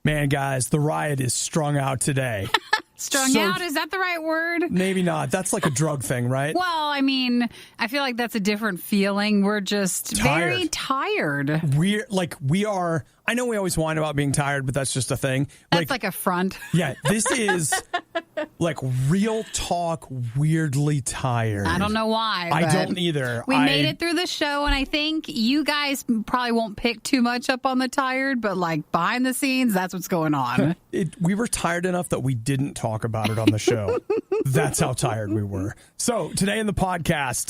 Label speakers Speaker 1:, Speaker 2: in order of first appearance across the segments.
Speaker 1: Man, guys, the riot is strung out today.
Speaker 2: Strung out? Is that the right word?
Speaker 1: Maybe not. That's like a drug thing, right?
Speaker 2: Well, I mean, I feel like that's a different feeling. We're just very tired.
Speaker 1: We are. I know we always whine about being tired, but that's just a thing.
Speaker 2: That's like a front.
Speaker 1: Yeah, this is like real talk, weirdly tired.
Speaker 2: I don't know why.
Speaker 1: I don't either.
Speaker 2: We made it through the show, and I think you guys probably won't pick too much up on the tired, but like behind the scenes, that's what's going on.
Speaker 1: We were tired enough that we didn't talk about it on the show. That's how tired we were. So today in the podcast,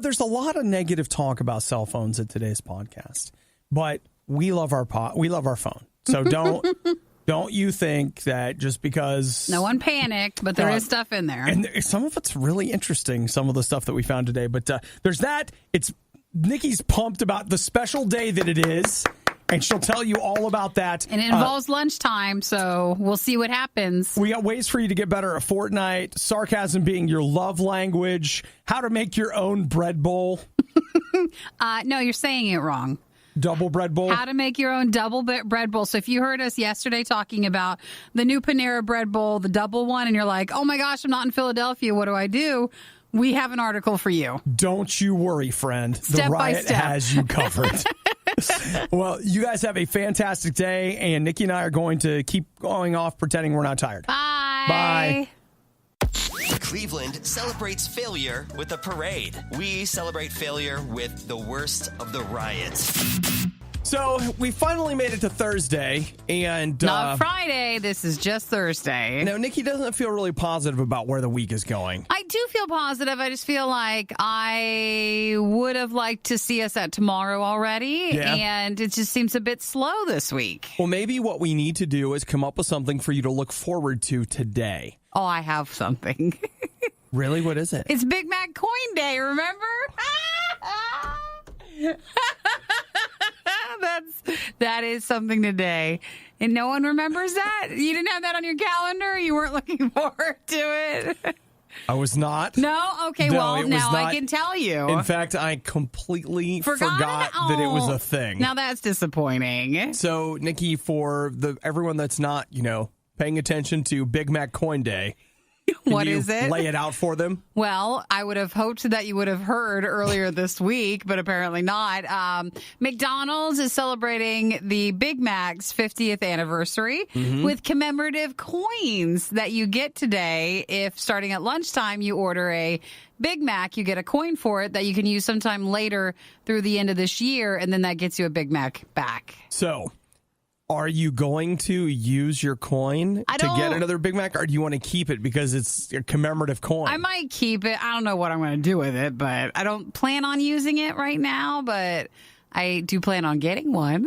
Speaker 1: there's a lot of negative talk about cell phones in today's podcast, but we love our phone. So don't you think that just because...
Speaker 2: No one panicked, but there is stuff in there.
Speaker 1: And some of it's really interesting, some of the stuff that we found today. But there's that. Nikki's pumped about the special day that it is, and she'll tell you all about that.
Speaker 2: And it involves lunchtime, so we'll see what happens.
Speaker 1: We got ways for you to get better at Fortnite, sarcasm being your love language, how to make your own bread bowl.
Speaker 2: No, you're saying it wrong.
Speaker 1: Double bread bowl?
Speaker 2: How to make your own double bread bowl. So if you heard us yesterday talking about the new Panera bread bowl, the double one, and you're like, oh my gosh, I'm not in Philadelphia, what do? We have an article for you.
Speaker 1: Don't you worry, friend.
Speaker 2: Step
Speaker 1: the
Speaker 2: by
Speaker 1: riot
Speaker 2: step.
Speaker 1: has you covered. Well, you guys have a fantastic day, and Nikki and I are going to keep going off pretending we're not tired.
Speaker 2: Bye.
Speaker 3: Cleveland celebrates failure with a parade. We celebrate failure with the worst of the riots.
Speaker 1: So we finally made it to Thursday, and
Speaker 2: not Friday. This is just Thursday.
Speaker 1: Now, Nikki doesn't feel really positive about where the week is going.
Speaker 2: I do feel positive. I just feel like I would have liked to see us at tomorrow already, and it just seems a bit slow this week.
Speaker 1: Well, maybe what we need to do is come up with something for you to look forward to today.
Speaker 2: Oh, I have something.
Speaker 1: Really? What is it?
Speaker 2: It's Big Mac Coin Day, remember? That is something today. And no one remembers that? You didn't have that on your calendar? You weren't looking forward to it?
Speaker 1: I was not.
Speaker 2: No? Okay,
Speaker 1: no,
Speaker 2: now I can tell you.
Speaker 1: In fact, I completely forgot that it was a thing.
Speaker 2: Now that's disappointing.
Speaker 1: So, Nikki, for everyone that's not, paying attention to Big Mac Coin Day,
Speaker 2: what is it?
Speaker 1: Lay it out for them.
Speaker 2: Well, I would have hoped that you would have heard earlier this week, but apparently not. McDonald's is celebrating the Big Mac's 50th anniversary with commemorative coins that you get today. If starting at lunchtime you order a Big Mac, you get a coin for it that you can use sometime later through the end of this year, and then that gets you a Big Mac back.
Speaker 1: So, are you going to use your coin to get another Big Mac, or do you want to keep it because it's a commemorative coin?
Speaker 2: I might keep it. I don't know what I'm going to do with it, but I don't plan on using it right now, but I do plan on getting one.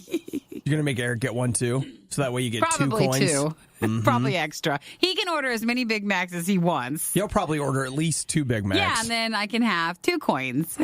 Speaker 1: You're going to make Eric get one, too? So that way you get
Speaker 2: probably
Speaker 1: 2 coins?
Speaker 2: Two. Probably extra. He can order as many Big Macs as he wants.
Speaker 1: He'll probably order at least 2 Big Macs.
Speaker 2: Yeah, and then I can have 2 coins.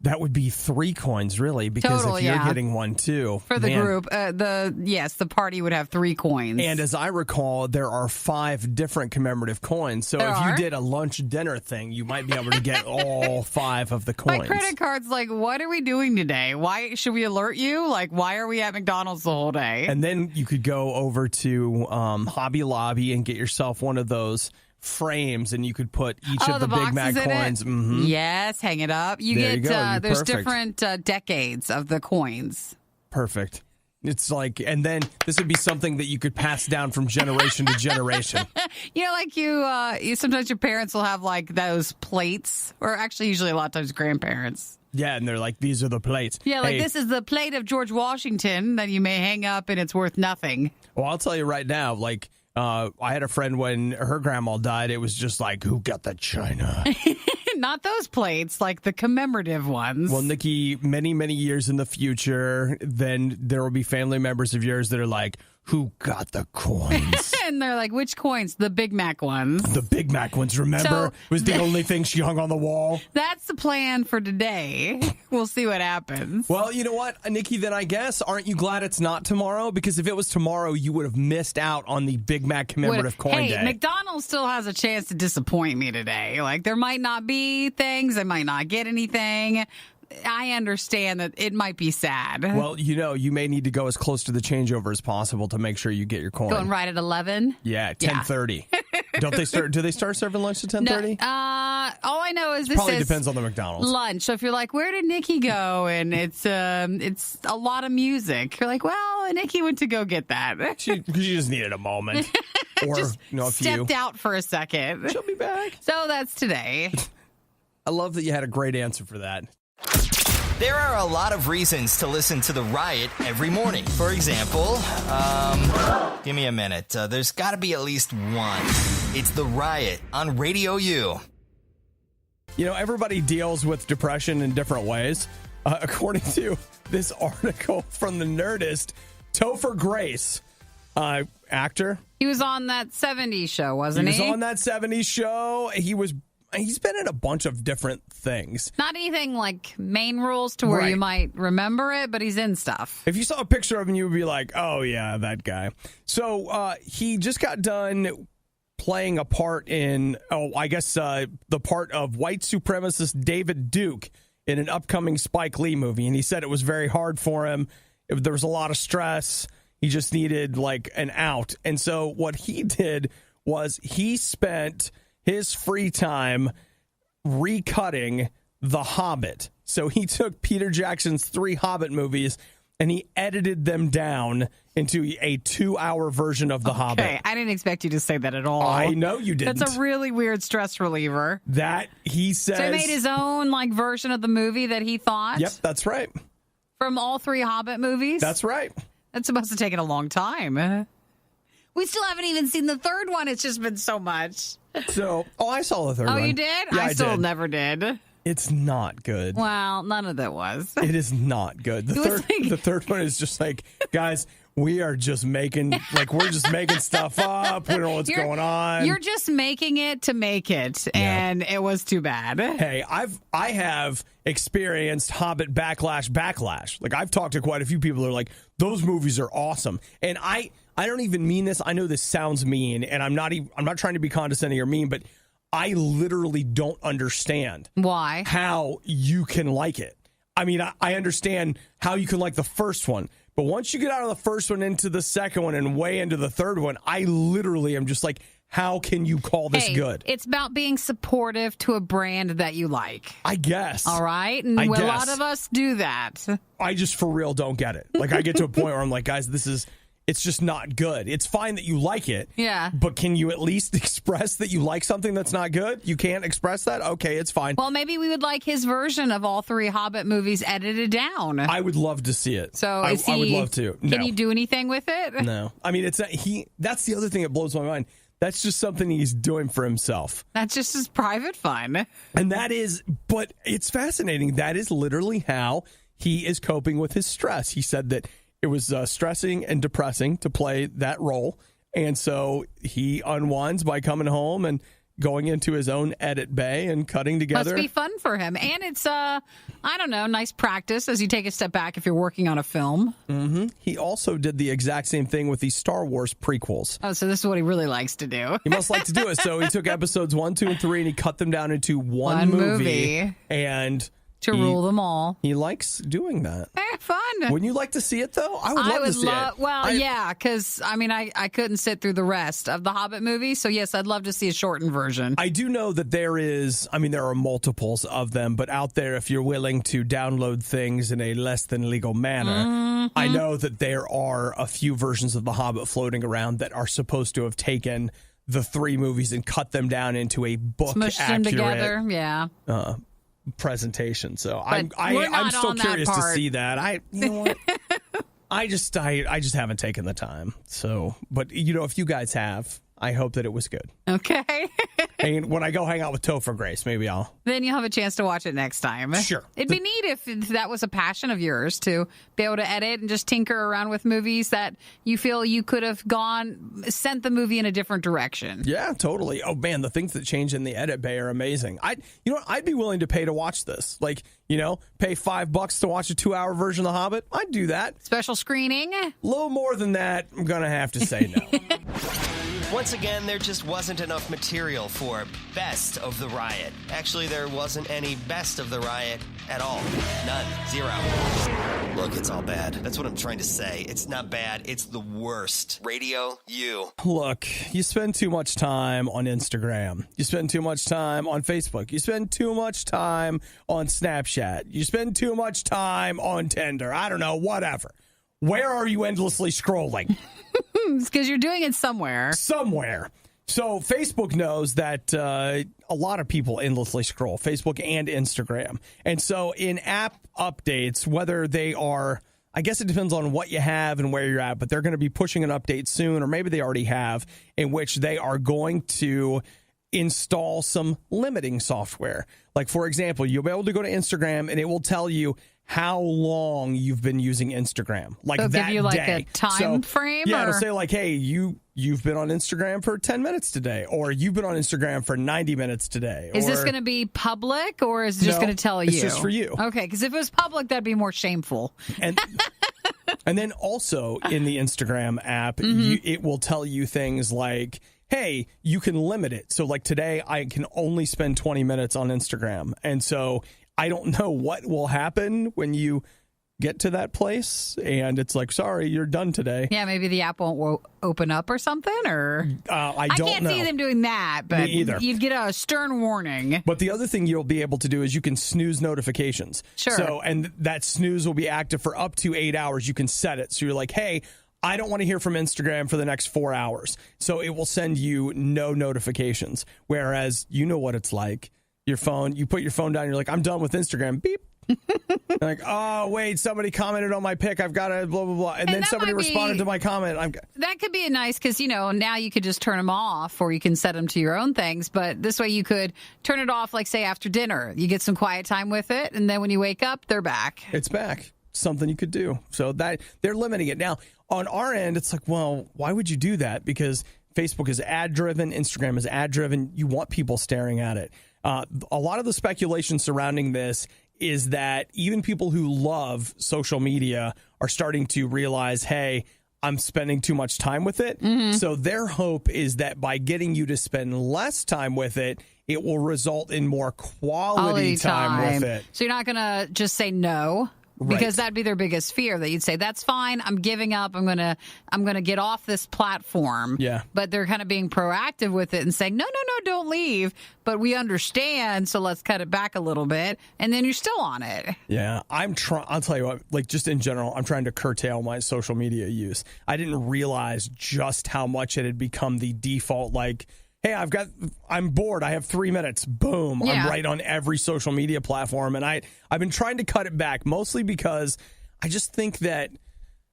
Speaker 1: That would be 3 coins, really, because if you're getting one, too.
Speaker 2: For the group, the party would have 3 coins.
Speaker 1: And as I recall, there are 5 different commemorative coins. So if you did a lunch-dinner thing, you might be able to get all 5 of the coins.
Speaker 2: My credit card's like, what are we doing today? Why should we alert you? Like, why are we at McDonald's the whole day?
Speaker 1: And then you could go over to Hobby Lobby and get yourself one of those frames, and you could put each of the Big Mac coins.
Speaker 2: Mm-hmm. Yes, hang it up. There's
Speaker 1: perfect.
Speaker 2: Different decades of the coins.
Speaker 1: Perfect. It's like, and then this would be something that you could pass down from generation to generation.
Speaker 2: Like you sometimes your parents will have like those plates, or actually usually a lot of times grandparents.
Speaker 1: Yeah, and they're like, these are the plates.
Speaker 2: Yeah, like this is the plate of George Washington that you may hang up and it's worth nothing.
Speaker 1: Well, I'll tell you right now, like, I had a friend when her grandma died. It was just like, who got the china?
Speaker 2: Not those plates, like the commemorative ones.
Speaker 1: Well, Nikki, many, many years in the future, then there will be family members of yours that are like, who got the coins?
Speaker 2: And they're like, which coins? The Big Mac ones.
Speaker 1: The Big Mac ones, remember?
Speaker 2: So,
Speaker 1: it was the only thing she hung on the wall.
Speaker 2: That's the plan for today. We'll see what happens.
Speaker 1: Well, you know what, Nikki, then I guess, aren't you glad it's not tomorrow? Because if it was tomorrow, you would have missed out on the Big Mac commemorative coin day.
Speaker 2: Hey, McDonald's still has a chance to disappoint me today. Like, there might not be things. I might not get anything. I understand that it might be sad.
Speaker 1: Well, you may need to go as close to the changeover as possible to make sure you get your coin.
Speaker 2: Going right at 11?
Speaker 1: Yeah, 10:30. Don't they start? Do they start serving lunch at 10:30?
Speaker 2: No, all I know is this
Speaker 1: Probably
Speaker 2: says
Speaker 1: depends on the McDonald's.
Speaker 2: lunch. So if you're like, where did Nikki go? And it's a lot of music. You're like, well, Nikki went to go get that.
Speaker 1: She just needed a moment. Or
Speaker 2: just
Speaker 1: a few.
Speaker 2: stepped out for a second.
Speaker 1: She'll be back.
Speaker 2: So that's today.
Speaker 1: I love that you had a great answer for that.
Speaker 3: There are a lot of reasons to listen to the Riot every morning. For example, give me a minute. There's got to be at least one. It's the Riot on RadioU.
Speaker 1: Everybody deals with depression in different ways. According to this article from the Nerdist, Topher Grace, actor.
Speaker 2: He was on that 70s show, wasn't he?
Speaker 1: He was on that 70s show. He's been in a bunch of different things.
Speaker 2: Not anything like main roles to where you might remember it, but he's in stuff.
Speaker 1: If you saw a picture of him, you would be like, oh, yeah, that guy. So he just got done playing a part in, the part of white supremacist David Duke in an upcoming Spike Lee movie. And he said it was very hard for him. There was a lot of stress. He just needed like an out. And so what he did was he spent his free time recutting The Hobbit. So he took Peter Jackson's 3 Hobbit movies and he edited them down into a 2-hour version of The Hobbit.
Speaker 2: Okay, I didn't expect you to say that at all.
Speaker 1: I know you didn't.
Speaker 2: That's a really weird stress reliever.
Speaker 1: That he says.
Speaker 2: So he made his own version of the movie that he thought.
Speaker 1: Yep, that's right.
Speaker 2: From all 3 Hobbit movies.
Speaker 1: That's right.
Speaker 2: That's supposed to take a long time. We still haven't even seen the third one. It's just been so much.
Speaker 1: So, I saw the third one.
Speaker 2: Oh, you did?
Speaker 1: Yeah,
Speaker 2: I still
Speaker 1: did.
Speaker 2: never did.
Speaker 1: It's not good.
Speaker 2: Well, none of that was.
Speaker 1: It is not good. The third one is just like, guys, we are just making stuff up. We don't know what's going on.
Speaker 2: You're just making it to make it, and it was too bad.
Speaker 1: Hey, I have experienced Hobbit backlash. Like, I've talked to quite a few people who are like, those movies are awesome. And I don't even mean this. I know this sounds mean, and I'm not trying to be condescending or mean, but I literally don't understand
Speaker 2: why
Speaker 1: how you can like it. I mean, I understand how you can like the first one, but once you get out of the first one into the second one and way into the third one, I literally am just like, how can you call this good?
Speaker 2: It's about being supportive to a brand that you like.
Speaker 1: I guess.
Speaker 2: All right? And a lot of us do that.
Speaker 1: I just for real don't get it. Like, I get to a point where I'm like, guys, it's just not good. It's fine that you like it.
Speaker 2: Yeah.
Speaker 1: But can you at least express that you like something that's not good? You can't express that? Okay, it's fine.
Speaker 2: Well, maybe we would like his version of all 3 Hobbit movies edited down.
Speaker 1: I would love to see it.
Speaker 2: So
Speaker 1: I would love to.
Speaker 2: Can you do anything with it?
Speaker 1: No. I mean, that's the other thing that blows my mind. That's just something he's doing for himself.
Speaker 2: That's just his private fun.
Speaker 1: And but it's fascinating. That is literally how he is coping with his stress. He said that it was stressing and depressing to play that role. And so he unwinds by coming home and going into his own edit bay and cutting together.
Speaker 2: Must be fun for him. And it's, nice practice as you take a step back if you're working on a film.
Speaker 1: Mm-hmm. He also did the exact same thing with the Star Wars prequels.
Speaker 2: Oh, so this is what he really likes to do.
Speaker 1: He must like to do it. So he took episodes 1, 2, and 3 and he cut them down into one movie. And
Speaker 2: to rule them all.
Speaker 1: He likes doing that.
Speaker 2: Fun.
Speaker 1: Wouldn't you like to see it, though? I would love to see it.
Speaker 2: Well, yeah, because, I couldn't sit through the rest of the Hobbit movie, so yes, I'd love to see a shortened version.
Speaker 1: I do know that there are multiples of them, but out there, if you're willing to download things in a less than legal manner, I know that there are a few versions of The Hobbit floating around that are supposed to have taken the 3 movies and cut them down into a book-accurate
Speaker 2: them together, yeah.
Speaker 1: Presentation. So I'm still curious to see that. You know what? I just haven't taken the time. So, but if you guys have, I hope that it was good.
Speaker 2: Okay.
Speaker 1: And when I go hang out with Topher Grace, maybe
Speaker 2: Then you'll have a chance to watch it next time.
Speaker 1: Sure.
Speaker 2: It'd be neat if that was a passion of yours to be able to edit and just tinker around with movies that you feel you could have sent the movie in a different direction.
Speaker 1: Yeah, totally. Oh man, the things that change in the edit bay are amazing. I'd be willing to pay to watch this. Like, pay $5 to watch a 2-hour version of The Hobbit. I'd do that.
Speaker 2: Special screening?
Speaker 1: A little more than that, I'm going to have to say no.
Speaker 3: Once again, there just wasn't enough material for Best of the Riot. Actually, there wasn't any Best of the Riot at all. None. Zero. Look, it's all bad. That's what I'm trying to say. It's not bad. It's the worst. RadioU.
Speaker 1: Look, you spend too much time on Instagram. You spend too much time on Facebook. You spend too much time on Snapchat. You spend too much time on Tinder. I don't know, whatever. Where are you endlessly scrolling?
Speaker 2: It's because you're doing it somewhere.
Speaker 1: Somewhere. So Facebook knows that a lot of people endlessly scroll, Facebook and Instagram. And so in app updates, whether they are, I guess it depends on what you have and where you're at, but they're going to be pushing an update soon, or maybe they already have, in which they are going to install some limiting software. Like, for example, you'll be able to go to Instagram and it will tell you how long you've been using Instagram. Like
Speaker 2: They'll
Speaker 1: that
Speaker 2: give you like
Speaker 1: day.
Speaker 2: a time frame?
Speaker 1: Yeah,
Speaker 2: or?
Speaker 1: it'll say like, hey, you've been on Instagram for 10 minutes today, or you've been on Instagram for 90 minutes today.
Speaker 2: Is this going to be public, or is it just going to tell you?
Speaker 1: It's just for you.
Speaker 2: Okay, because if it was public, that'd be more shameful.
Speaker 1: And then also in the Instagram app, it will tell you things like, hey, you can limit it. So like today, I can only spend 20 minutes on Instagram. And so I don't know what will happen when you get to that place and it's like, sorry, you're done today.
Speaker 2: Yeah, maybe the app won't open up or something, or
Speaker 1: I
Speaker 2: can't see them doing that, but
Speaker 1: Me either.
Speaker 2: You'd get a stern warning.
Speaker 1: But the other thing you'll be able to do is you can snooze notifications.
Speaker 2: Sure.
Speaker 1: So, and that snooze will be active for up to 8 hours. You can set it. So you're like, hey, I don't want to hear from Instagram for the next 4 hours. So it will send you no notifications. Whereas you know what it's like. Your phone, you put your phone down, you're like, I'm done with Instagram. Beep. Like, oh, wait, somebody commented on my pic. I've got to blah, blah, blah. And then somebody responded to my comment.
Speaker 2: That could be a nice, because, now you could just turn them off, or you can set them to your own things. But this way you could turn it off, like, say, after dinner. You get some quiet time with it. And then when you wake up, they're back.
Speaker 1: It's back. Something you could do. So that they're limiting it. Now, on our end, it's like, well, why would you do that? Because Facebook is ad-driven. Instagram is ad-driven. You want people staring at it. A lot of the speculation surrounding this is that even people who love social media are starting to realize, hey, I'm spending too much time with it. Mm-hmm. So their hope is that by getting you to spend less time with it, it will result in more quality time with it.
Speaker 2: So you're not going to just say no.
Speaker 1: Right.
Speaker 2: Because that'd be their biggest fear, that you'd say, that's fine, I'm giving up, I'm gonna get off this platform.
Speaker 1: Yeah.
Speaker 2: But they're kind of being proactive with it and saying, no, don't leave. But we understand, so let's cut it back a little bit. And then you're still on it.
Speaker 1: Yeah, I'll tell you what, like just in general, I'm trying to curtail my social media use. I didn't realize just how much it had become the default, like, hey, I'm bored. I have 3 minutes. Boom. Yeah. I'm right on every social media platform. And I've been trying to cut it back, mostly because I just think that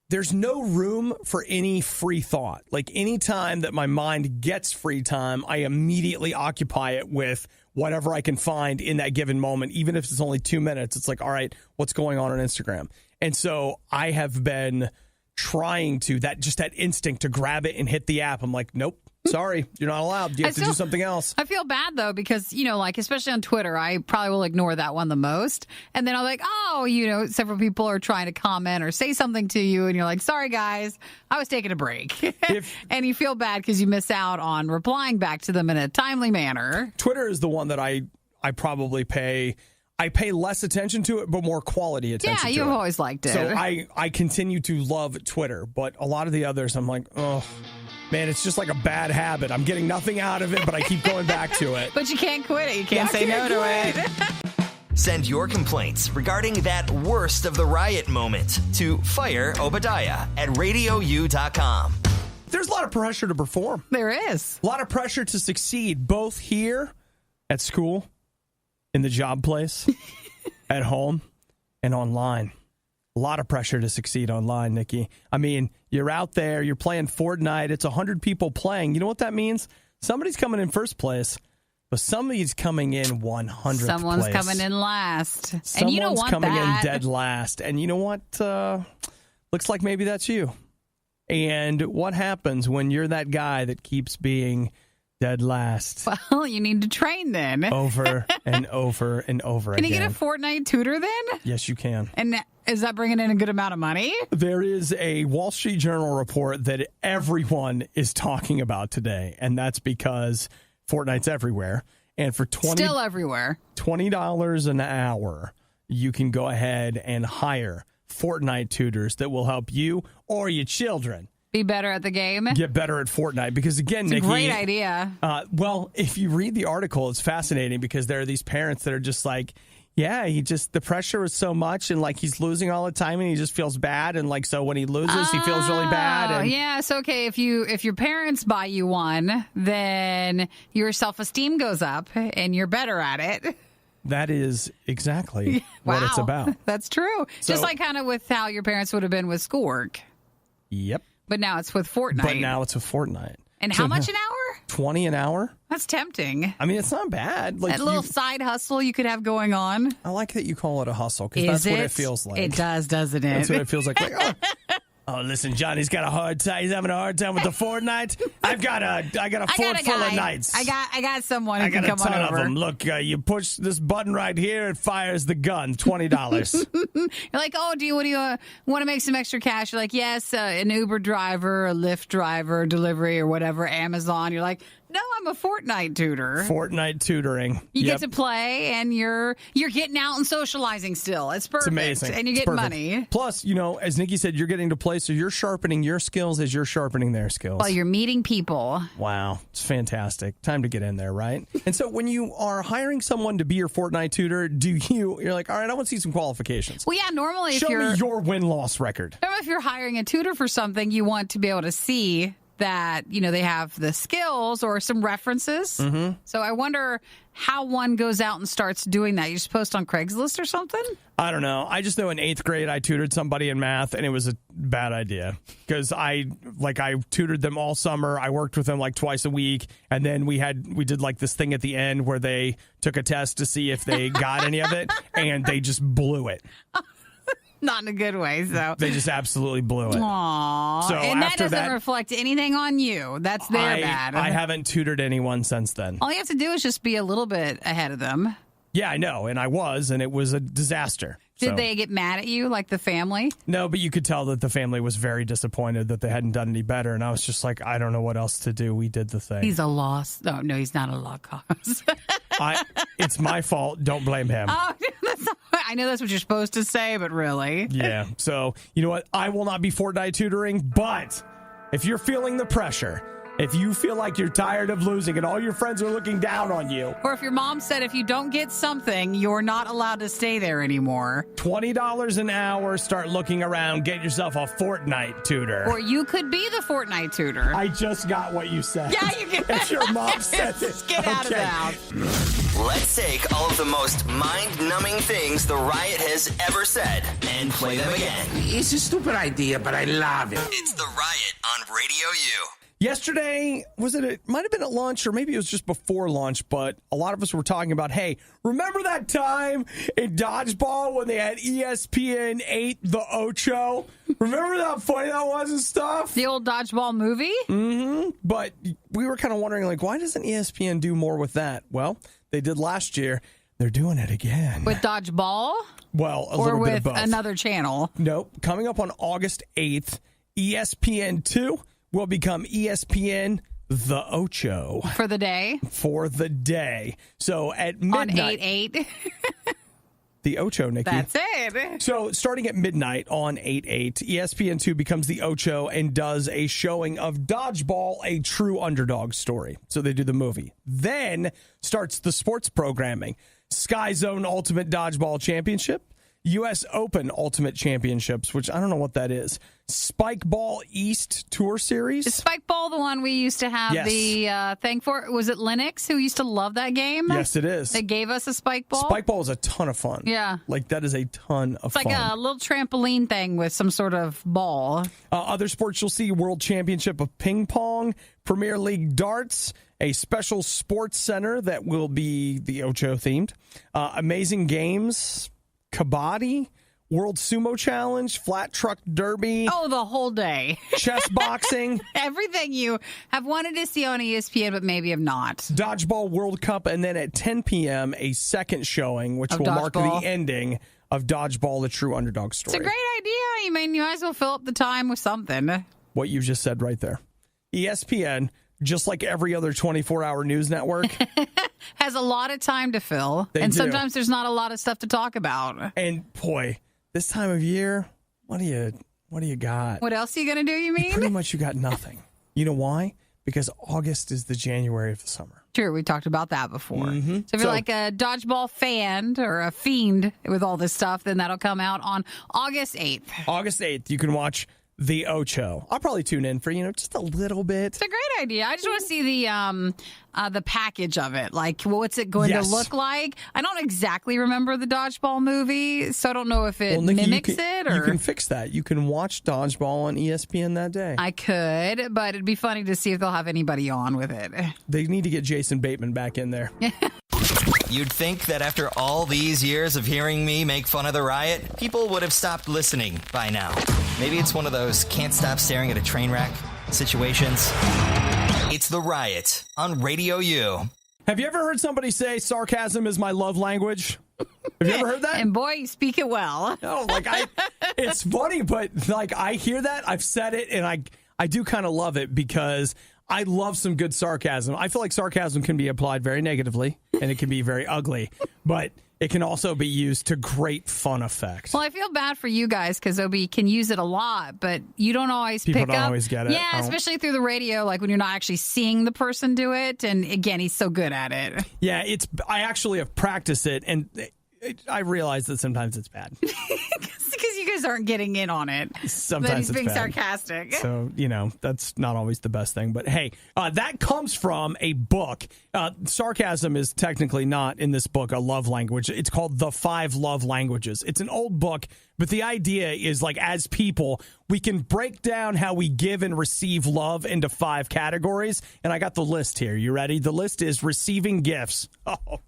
Speaker 1: there's no room for any free thought. Like any time that my mind gets free time, I immediately occupy it with whatever I can find in that given moment. Even if it's only 2 minutes, it's like, all right, what's going on Instagram? And so I have been trying to, that instinct to grab it and hit the app. I'm like, nope. Sorry, you're not allowed. You have to do something else.
Speaker 2: I feel bad, though, because, like, especially on Twitter, I probably will ignore that one the most. And then I'm like, several people are trying to comment or say something to you. And you're like, sorry, guys, I was taking a break. And you feel bad because you miss out on replying back to them in a timely manner.
Speaker 1: Twitter is the one that I probably pay less attention to it, but more quality attention to it.
Speaker 2: Yeah, you've always liked it.
Speaker 1: So I continue to love Twitter, but a lot of the others, I'm like, oh, man, it's just like a bad habit. I'm getting nothing out of it, but I keep going back to it.
Speaker 2: But you can't quit it. You can't say no to it.
Speaker 3: Send your complaints regarding that worst of the riot moment to Fire Obadiah at RadioU.com.
Speaker 1: There's a lot of pressure to perform.
Speaker 2: There is.
Speaker 1: A lot of pressure to succeed, both here at school, in the job place, at home, and online. A lot of pressure to succeed online, Nikki. I mean, you're out there, you're playing Fortnite, it's 100 people playing. You know what that means? Somebody's coming in first place, but somebody's coming in 100th
Speaker 2: Someone's
Speaker 1: place.
Speaker 2: coming in last.
Speaker 1: Someone's
Speaker 2: and you don't want
Speaker 1: coming
Speaker 2: that.
Speaker 1: in dead last. And you know what? Looks like maybe that's you. And what happens when you're that guy that keeps being dead last?
Speaker 2: Well, you need to train then.
Speaker 1: Over and over and over
Speaker 2: Can
Speaker 1: again.
Speaker 2: you get a Fortnite tutor then?
Speaker 1: Yes, you can.
Speaker 2: And Is that bringing in a good amount of money?
Speaker 1: There is a Wall Street Journal report that everyone is talking about today, and that's because Fortnite's everywhere. And for
Speaker 2: Still everywhere.
Speaker 1: $20 an hour, you can go ahead and hire Fortnite tutors that will help you or your children
Speaker 2: be better at the game.
Speaker 1: Get better at Fortnite. Because again,
Speaker 2: it's
Speaker 1: Nikki,
Speaker 2: a great idea.
Speaker 1: Well, if you read the article, it's fascinating because there are these parents that are just like, yeah, the pressure is so much and like he's losing all the time and he just feels bad. And like, so when he loses, he feels really bad. And
Speaker 2: yeah. So, okay. If your parents buy you one, then your self-esteem goes up and you're better at it.
Speaker 1: That is exactly what it's about.
Speaker 2: That's true. So, just like kind of with how your parents would have been with schoolwork.
Speaker 1: Yep.
Speaker 2: But now it's with Fortnite. And how much an hour?
Speaker 1: $20 an hour.
Speaker 2: That's tempting.
Speaker 1: I mean, it's not bad. Like
Speaker 2: that little side hustle you could have going on.
Speaker 1: I like that you call it a hustle because that's what it feels like.
Speaker 2: It does, doesn't it?
Speaker 1: That's what it feels like. Oh, listen, Johnny's got a hard time. He's having a hard time with the Fortnite. I got a fort full of knights.
Speaker 2: I got someone who can come on over.
Speaker 1: I got a ton of them. Look, you push this button right here, it fires the gun. $20.
Speaker 2: You're like, oh, do you want to make some extra cash? You're like, yes, an Uber driver, a Lyft driver, delivery or whatever, Amazon. You're like, no, I'm a Fortnite tutor.
Speaker 1: Fortnite tutoring.
Speaker 2: You get to play, and you're getting out and socializing still. It's perfect.
Speaker 1: It's amazing.
Speaker 2: And you get money.
Speaker 1: Plus, as Nikki said, you're getting to play, so you're sharpening your skills as you're sharpening their skills.
Speaker 2: Well, you're meeting people.
Speaker 1: Wow. It's fantastic. Time to get in there, right? And so when you are hiring someone to be your Fortnite tutor, you're like, all right, I want to see some qualifications.
Speaker 2: Well, yeah, normally
Speaker 1: Show me your win-loss record.
Speaker 2: If you're hiring a tutor for something, you want to be able to see that, they have the skills or some references.
Speaker 1: Mm-hmm.
Speaker 2: So I wonder how one goes out and starts doing that. You just post on Craigslist or something?
Speaker 1: I don't know. I just know in 8th grade I tutored somebody in math, and it was a bad idea because I tutored them all summer. I worked with them like twice a week, and then we did like this thing at the end where they took a test to see if they got any of it, and they just blew it.
Speaker 2: Not in a good way, so.
Speaker 1: They just absolutely blew it.
Speaker 2: Aww.
Speaker 1: So
Speaker 2: and that doesn't reflect anything on you. That's their bad.
Speaker 1: I haven't tutored anyone since then.
Speaker 2: All you have to do is just be a little bit ahead of them.
Speaker 1: Yeah, I know, and I was, and it was a disaster.
Speaker 2: Did they get mad at you, like the family?
Speaker 1: No, but you could tell that the family was very disappointed that they hadn't done any better, and I was just like, I don't know what else to do. We did the thing.
Speaker 2: He's a loss. No, he's not a lost cause.
Speaker 1: It's my fault. Don't blame him.
Speaker 2: Oh, I know that's what you're supposed to say, but really.
Speaker 1: Yeah, so you know what? I will not be Fortnite tutoring, but if you're feeling the pressure, if you feel like you're tired of losing and all your friends are looking down on you.
Speaker 2: Or if your mom said if you don't get something, you're not allowed to stay there anymore.
Speaker 1: $20 an hour, start looking around, get yourself a Fortnite tutor.
Speaker 2: Or you could be the Fortnite tutor.
Speaker 1: I just got what you said.
Speaker 2: Yeah, you can.
Speaker 1: If your mom said it.
Speaker 2: Get out of the house.
Speaker 3: Let's take all of the most mind-numbing things the Riot has ever said and play them again.
Speaker 4: It's a stupid idea, but I love it.
Speaker 3: It's the Riot on Radio U.
Speaker 1: Yesterday, it might have been at lunch or maybe it was just before lunch, but a lot of us were talking about, hey, remember that time in dodgeball when they had ESPN 8 The Ocho? Remember how funny that was and stuff?
Speaker 2: The old dodgeball movie?
Speaker 1: Mm-hmm. But we were kind of wondering, like, why doesn't ESPN do more with that? Well, they did last year. They're doing it again.
Speaker 2: With dodgeball?
Speaker 1: Well, a little bit of both.
Speaker 2: Or with another channel?
Speaker 1: Nope. Coming up on August 8th, ESPN 2 will become ESPN The Ocho.
Speaker 2: For the day?
Speaker 1: For the day. So at midnight.
Speaker 2: On 8/8?
Speaker 1: The Ocho, Nikki.
Speaker 2: That's it.
Speaker 1: So starting at midnight on 8/8, ESPN 2 becomes the Ocho and does a showing of Dodgeball, a true underdog story. So they do the movie. Then starts the sports programming. Sky Zone Ultimate Dodgeball Championship. U.S. Open Ultimate Championships, which I don't know what that is. Spike Ball East Tour Series.
Speaker 2: Is Spike Ball the one we used to have the thing for? Was it Linux who used to love that game?
Speaker 1: Yes, it is.
Speaker 2: They gave us a Spike Ball?
Speaker 1: Spike Ball is a ton of fun.
Speaker 2: Yeah.
Speaker 1: Like, that is a ton of fun.
Speaker 2: It's like a little trampoline thing with some sort of ball.
Speaker 1: Other sports you'll see, World Championship of Ping Pong, Premier League Darts, a special sports center that will be the Ocho themed, Amazing Games, Kabaddi, World Sumo Challenge, Flat Truck Derby.
Speaker 2: Oh, the whole day.
Speaker 1: Chess boxing.
Speaker 2: Everything you have wanted to see on ESPN, but maybe have not.
Speaker 1: Dodgeball World Cup, and then at 10 p.m., a second showing, which will mark the ending of Dodgeball, a true underdog story.
Speaker 2: It's a great idea. You might as well fill up the time with something.
Speaker 1: What you just said right there. ESPN, just like every other 24-hour news network,
Speaker 2: has a lot of time to fill.
Speaker 1: They do.
Speaker 2: Sometimes there's not a lot of stuff to talk about.
Speaker 1: And boy, this time of year, what do you got?
Speaker 2: What else are you going to do, you mean?
Speaker 1: Pretty much you got nothing. You know why? Because August is the January of the summer.
Speaker 2: Sure, we talked about that before.
Speaker 1: Mm-hmm.
Speaker 2: So if you're like a dodgeball fan or a fiend with all this stuff, then that'll come out on August 8th.
Speaker 1: August 8th, you can watch The Ocho. I'll probably tune in for, just a little bit.
Speaker 2: It's a great idea. I just want to see the package of it. Like, what's it going to look like? I don't exactly remember the Dodgeball movie, so I don't know if it
Speaker 1: Nikki,
Speaker 2: mimics it. Or
Speaker 1: you can fix that. You can watch Dodgeball on ESPN that day.
Speaker 2: I could, but it'd be funny to see if they'll have anybody on with it.
Speaker 1: They need to get Jason Bateman back in there.
Speaker 3: You'd think that after all these years of hearing me make fun of the riot, people would have stopped listening by now. Maybe it's one of those can't stop staring at a train wreck situations. It's the riot on RadioU.
Speaker 1: Have you ever heard somebody say sarcasm is my love language? Have you ever heard that?
Speaker 2: And boy, you speak it well.
Speaker 1: No, it's funny, but I hear that, I've said it, and I do kind of love it because I love some good sarcasm. I feel like sarcasm can be applied very negatively, and it can be very ugly, but it can also be used to great fun effect.
Speaker 2: Well, I feel bad for you guys because Obi can use it a lot, but you don't always
Speaker 1: People
Speaker 2: pick
Speaker 1: don't
Speaker 2: up.
Speaker 1: always get it.
Speaker 2: Yeah, especially through the radio, like when you're not actually seeing the person do it. And again, he's so good at it.
Speaker 1: Yeah, I actually have practiced it, and I realize that sometimes it's bad.
Speaker 2: Because you guys aren't getting in on it.
Speaker 1: Sometimes
Speaker 2: but he's
Speaker 1: it's
Speaker 2: being
Speaker 1: bad.
Speaker 2: sarcastic.
Speaker 1: So, that's not always the best thing. But hey, that comes from a book. Sarcasm is technically not in this book a love language. It's called The 5 Love Languages. It's an old book, but the idea is as people, we can break down how we give and receive love into 5 categories. And I got the list here. You ready? The list is receiving gifts. Oh.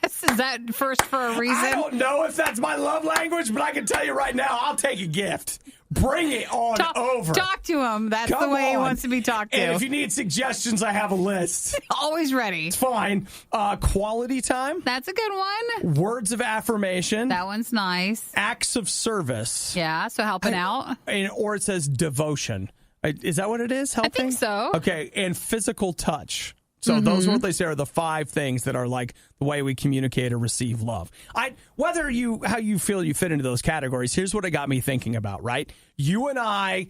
Speaker 2: Yes, is that first for a reason?
Speaker 1: I don't know if that's my love language, but I can tell you right now, I'll take a gift. Bring it on over.
Speaker 2: Talk to him. That's
Speaker 1: Come
Speaker 2: the way
Speaker 1: on.
Speaker 2: he wants to be talked to.
Speaker 1: And if you need suggestions, I have a list.
Speaker 2: Always ready.
Speaker 1: It's fine. Quality time.
Speaker 2: That's a good one.
Speaker 1: Words of affirmation.
Speaker 2: That one's nice.
Speaker 1: Acts of service.
Speaker 2: Yeah, so helping out.
Speaker 1: Or it says devotion. Is that what it is? Helping?
Speaker 2: I think so.
Speaker 1: Okay, and physical touch. So those are what they say are the 5 things that are the way we communicate or receive love. How you feel you fit into those categories, here's what it got me thinking about, right? You and I,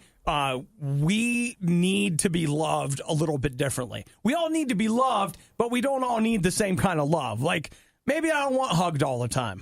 Speaker 1: we need to be loved a little bit differently. We all need to be loved, but we don't all need the same kind of love. Maybe I don't want hugged all the time.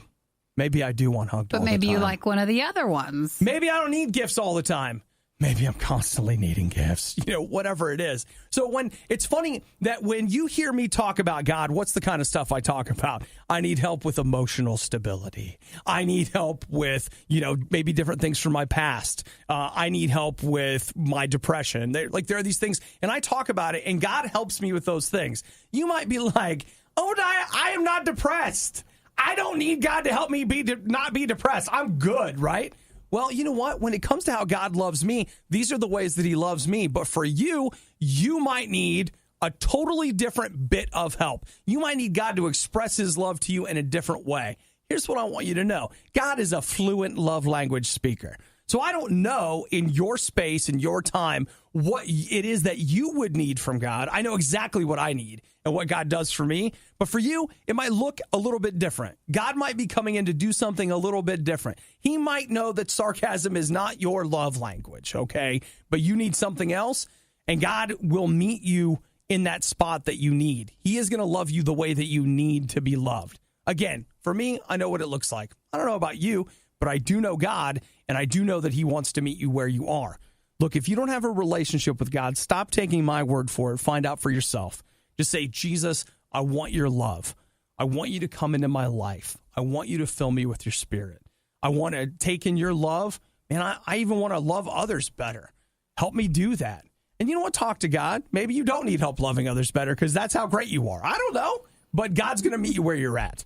Speaker 1: Maybe I do want hugged all the time.
Speaker 2: But maybe you like one of the other ones.
Speaker 1: Maybe I don't need gifts all the time. Maybe I'm constantly needing gifts, whatever it is. So it's funny that when you hear me talk about God, what's the kind of stuff I talk about? I need help with emotional stability. I need help with, maybe different things from my past. I need help with my depression. There are these things, and I talk about it, and God helps me with those things. You might be like, I am not depressed. I don't need God to help me not be depressed. I'm good, right? Well, you know what? When it comes to how God loves me, these are the ways that he loves me. But for you, you might need a totally different bit of help. You might need God to express his love to you in a different way. Here's what I want you to know. God is a fluent love language speaker. So I don't know in your space, in your time, what it is that you would need from God. I know exactly what I need and what God does for me. But for you, it might look a little bit different. God might be coming in to do something a little bit different. He might know that sarcasm is not your love language, okay? But you need something else, and God will meet you in that spot that you need. He is going to love you the way that you need to be loved. Again, for me, I know what it looks like. I don't know about you, but I do know God, and I do know that he wants to meet you where you are. Look, if you don't have a relationship with God, stop taking my word for it. Find out for yourself. Just say, Jesus, I want your love. I want you to come into my life. I want you to fill me with your spirit. I want to take in your love. And I even want to love others better. Help me do that. And you know what? Talk to God. Maybe you don't need help loving others better because that's how great you are. I don't know. But God's going to meet you where you're at.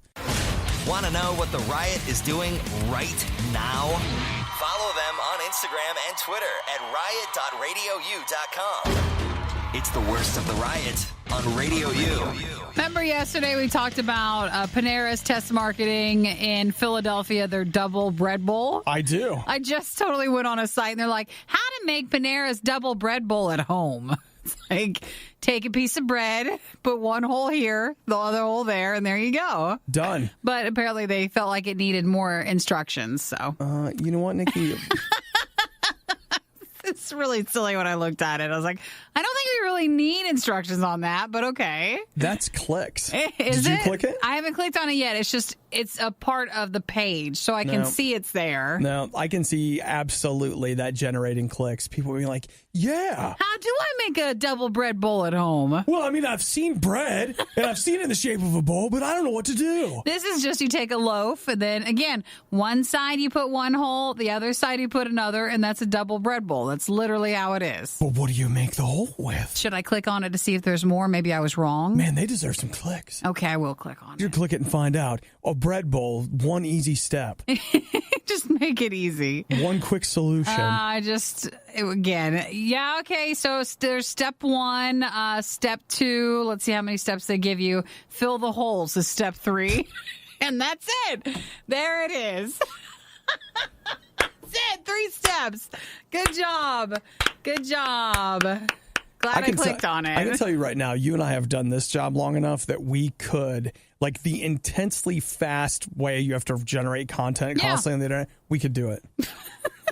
Speaker 3: Want to know what the Riot is doing right now? Follow them on Instagram and Twitter at riot.radiou.com. It's the worst of the riot on RadioU.
Speaker 2: Remember yesterday we talked about Panera's test marketing in Philadelphia, their double bread bowl?
Speaker 1: I do.
Speaker 2: I just totally went on a site and they're like, how to make Panera's double bread bowl at home. It's like, take a piece of bread, put one hole here, the other hole there, and there you go.
Speaker 1: Done.
Speaker 2: But apparently they felt like it needed more instructions, so.
Speaker 1: You know what, Nikki?
Speaker 2: It's really silly when I looked at it. I was like, I don't think we really need instructions on that, but okay.
Speaker 1: That's clicks.
Speaker 2: Did
Speaker 1: you click it?
Speaker 2: I haven't clicked on it yet. It's just, it's a part of the page, so I can see it's there.
Speaker 1: No, I can see absolutely that generating clicks. People being like, yeah.
Speaker 2: How do I make a double bread bowl at home?
Speaker 1: Well, I mean, I've seen bread, and I've seen it in the shape of a bowl, but I don't know what to do.
Speaker 2: This is just you take a loaf, and then, again, one side you put one hole, the other side you put another, and that's a double bread bowl. That's literally how it is.
Speaker 1: But what do you make the hole with?
Speaker 2: Should I click on it to see if there's more? Maybe I was wrong.
Speaker 1: Man, they deserve some clicks.
Speaker 2: Okay, I will click on
Speaker 1: You
Speaker 2: it.
Speaker 1: click it and find out. A bread bowl, one easy step.
Speaker 2: Just make it easy.
Speaker 1: One quick solution.
Speaker 2: Yeah, okay, so there's step 1, step 2, let's see how many steps they give you. Fill the holes is step 3, and that's it. There it is. That's it, 3 steps. Good job. Good job. Glad I clicked on it.
Speaker 1: I can tell you right now, you and I have done this job long enough that we could, like the intensely fast way you have to generate content constantly on the internet, we could do it.